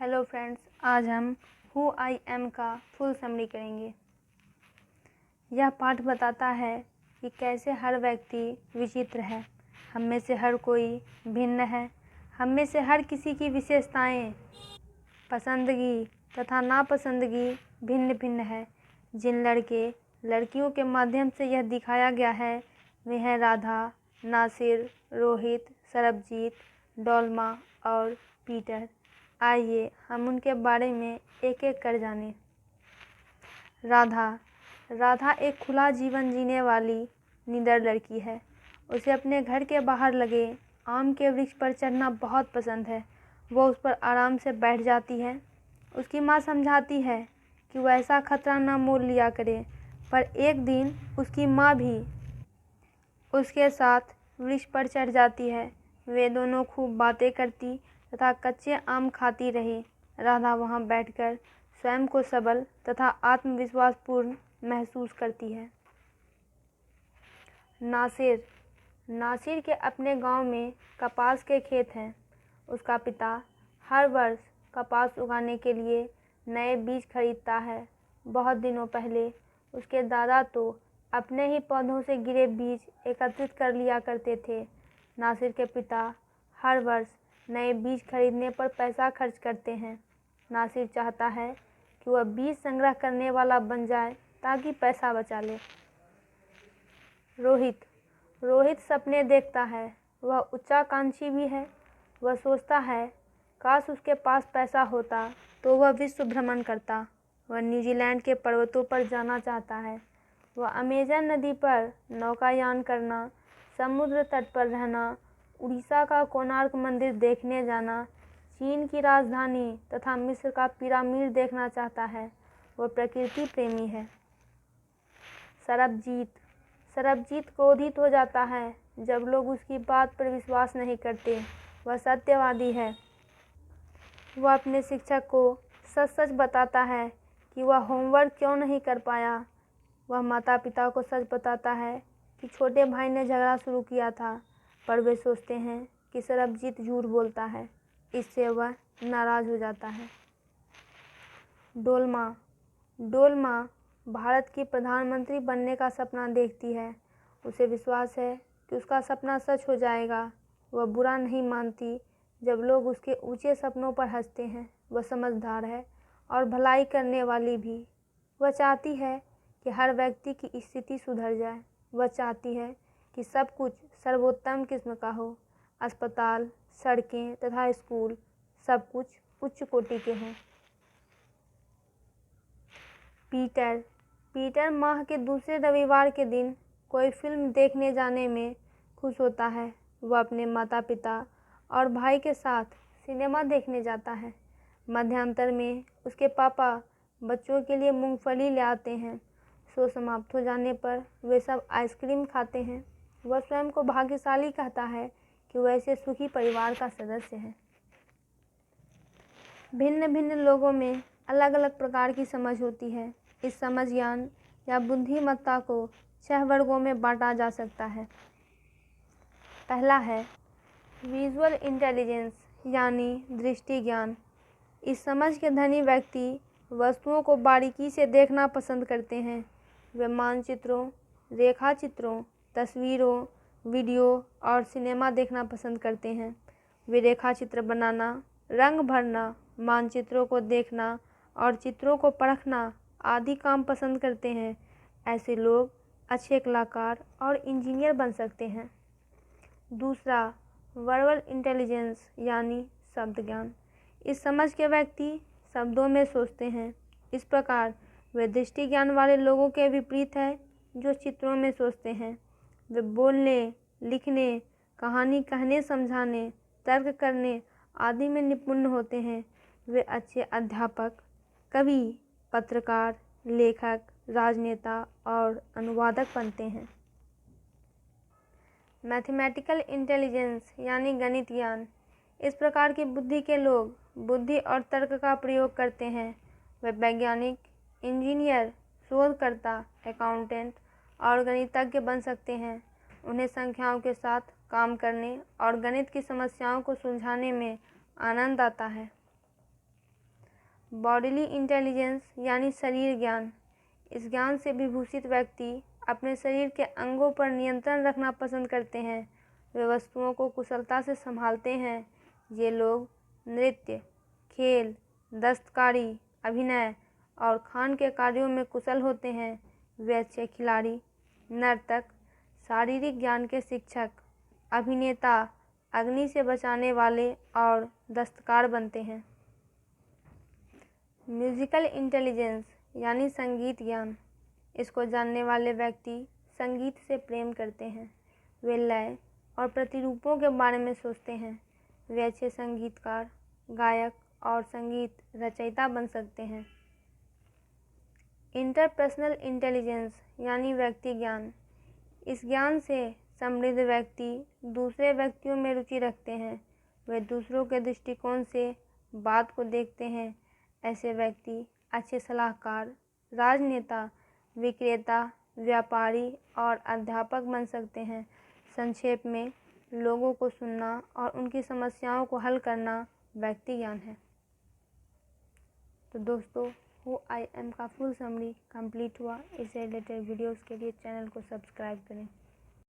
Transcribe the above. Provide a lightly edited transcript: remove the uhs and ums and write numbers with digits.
Hello friends, आज हम who I am का फुल समरी करेंगे। यह पाठ बताता है कि कैसे हर व्यक्ति विचित्र है, हम में से हर कोई भिन्न है, हम में से हर किसी की विशेषताएं, पसंदगी तथा नापसंदगी भिन्न भिन्न है। जिन लड़के लड़कियों के माध्यम से यह दिखाया गया है वे हैं राधा, नासिर, रोहित, सरबजीत, डोलमा और पीटर। आइए हम उनके बारे में एक एक कर जानें। राधा एक खुला जीवन जीने वाली निडर लड़की है। उसे अपने घर के बाहर लगे आम के वृक्ष पर चढ़ना बहुत पसंद है। वो उस पर आराम से बैठ जाती है। उसकी माँ समझाती है कि वह ऐसा खतरा न मोल लिया करे, पर एक दिन उसकी माँ भी उसके साथ वृक्ष पर चढ़ जाती है। वे दोनों खूब बातें करती तथा कच्चे आम खाती रही। राधा वहाँ बैठकर स्वयं को सबल तथा आत्मविश्वासपूर्ण महसूस करती है। नासिर के अपने गांव में कपास के खेत हैं। उसका पिता हर वर्ष कपास उगाने के लिए नए बीज खरीदता है। बहुत दिनों पहले उसके दादा तो अपने ही पौधों से गिरे बीज एकत्रित कर लिया करते थे। नासिर के पिता हर वर्ष नए बीज खरीदने पर पैसा खर्च करते हैं। नासिर चाहता है कि वह बीज संग्रह करने वाला बन जाए ताकि पैसा बचा ले। रोहित सपने देखता है। वह उच्चाकांक्षी भी है। वह सोचता है काश उसके पास पैसा होता तो वह विश्व भ्रमण करता। वह न्यूजीलैंड के पर्वतों पर जाना चाहता है। वह अमेजन नदी पर नौकायान करना, समुद्र तट पर रहना, उड़ीसा का कोणार्क मंदिर देखने जाना, चीन की राजधानी तथा मिस्र का पिरामिड देखना चाहता है। वह प्रकृति प्रेमी है। सरबजीत क्रोधित हो जाता है जब लोग उसकी बात पर विश्वास नहीं करते। वह सत्यवादी है। वह अपने शिक्षक को सच सच बताता है कि वह होमवर्क क्यों नहीं कर पाया। वह माता पिता को सच बताता है कि छोटे भाई ने झगड़ा शुरू किया था, पर वे सोचते हैं कि सरबजीत झूठ बोलता है। इससे वह नाराज़ हो जाता है। डोलमा भारत की प्रधानमंत्री बनने का सपना देखती है। उसे विश्वास है कि उसका सपना सच हो जाएगा। वह बुरा नहीं मानती जब लोग उसके ऊंचे सपनों पर हंसते हैं। वह समझदार है और भलाई करने वाली भी। वह चाहती है कि हर व्यक्ति की स्थिति सुधर जाए। वह चाहती है कि सब कुछ सर्वोत्तम किस्म का हो। अस्पताल, सड़कें तथा स्कूल सब कुछ उच्च कोटि के हों। पीटर माह के दूसरे रविवार के दिन कोई फिल्म देखने जाने में खुश होता है। वह अपने माता पिता और भाई के साथ सिनेमा देखने जाता है। मध्यांतर में उसके पापा बच्चों के लिए मूंगफली ले आते हैं। शो समाप्त हो जाने पर वे सब आइसक्रीम खाते हैं। वह स्वयं को भाग्यशाली कहता है कि वह ऐसे सुखी परिवार का सदस्य है। भिन्न भिन्न लोगों में अलग अलग प्रकार की समझ होती है। इस समझ ज्ञान या बुद्धिमत्ता को 6 वर्गों में बांटा जा सकता है। पहला है विजुअल इंटेलिजेंस यानी दृष्टि ज्ञान। इस समझ के धनी व्यक्ति वस्तुओं को बारीकी से देखना पसंद करते हैं। वे मानचित्रों, रेखाचित्रों, तस्वीरों, वीडियो और सिनेमा देखना पसंद करते हैं। वे रेखाचित्र बनाना, रंग भरना, मानचित्रों को देखना और चित्रों को परखना आदि काम पसंद करते हैं। ऐसे लोग अच्छे कलाकार और इंजीनियर बन सकते हैं। दूसरा वर्बल इंटेलिजेंस यानी शब्द ज्ञान। इस समझ के व्यक्ति शब्दों में सोचते हैं। इस प्रकार वे दृष्टि ज्ञान वाले लोगों के विपरीत है जो चित्रों में सोचते हैं। वे बोलने, लिखने, कहानी कहने, समझाने, तर्क करने आदि में निपुण होते हैं। वे अच्छे अध्यापक, कवि, पत्रकार, लेखक, राजनेता और अनुवादक बनते हैं। मैथमेटिकल इंटेलिजेंस यानी गणित ज्ञान। इस प्रकार की बुद्धि के लोग बुद्धि और तर्क का प्रयोग करते हैं। वे वैज्ञानिक, इंजीनियर, शोधकर्ता, अकाउंटेंट और गणितज्ञ बन सकते हैं। उन्हें संख्याओं के साथ काम करने और गणित की समस्याओं को सुलझाने में आनंद आता है। बॉडीली इंटेलिजेंस यानी शरीर ज्ञान। इस ज्ञान से विभूषित व्यक्ति अपने शरीर के अंगों पर नियंत्रण रखना पसंद करते हैं। वे वस्तुओं को कुशलता से संभालते हैं। ये लोग नृत्य, खेल, दस्तकारी, अभिनय और खान के कार्यों में कुशल होते हैं। वे अच्छे खिलाड़ी, नर्तक, शारीरिक ज्ञान के शिक्षक, अभिनेता, अग्नि से बचाने वाले और दस्तकार बनते हैं। म्यूजिकल इंटेलिजेंस यानी संगीत ज्ञान। इसको जानने वाले व्यक्ति संगीत से प्रेम करते हैं। वे लय और प्रतिरूपों के बारे में सोचते हैं। वे अच्छे संगीतकार, गायक और संगीत रचयिता बन सकते हैं। इंटरपर्सनल इंटेलिजेंस यानी व्यक्ति ज्ञान। इस ज्ञान से समृद्ध व्यक्ति दूसरे व्यक्तियों में रुचि रखते हैं। वे दूसरों के दृष्टिकोण से बात को देखते हैं। ऐसे व्यक्ति अच्छे सलाहकार, राजनेता, विक्रेता, व्यापारी और अध्यापक बन सकते हैं। संक्षेप में, लोगों को सुनना और उनकी समस्याओं को हल करना व्यक्ति ज्ञान है। तो दोस्तों, IIM का फुल समरी कंप्लीट हुआ। इससे रिलेटेड वीडियोस के लिए चैनल को सब्सक्राइब करें।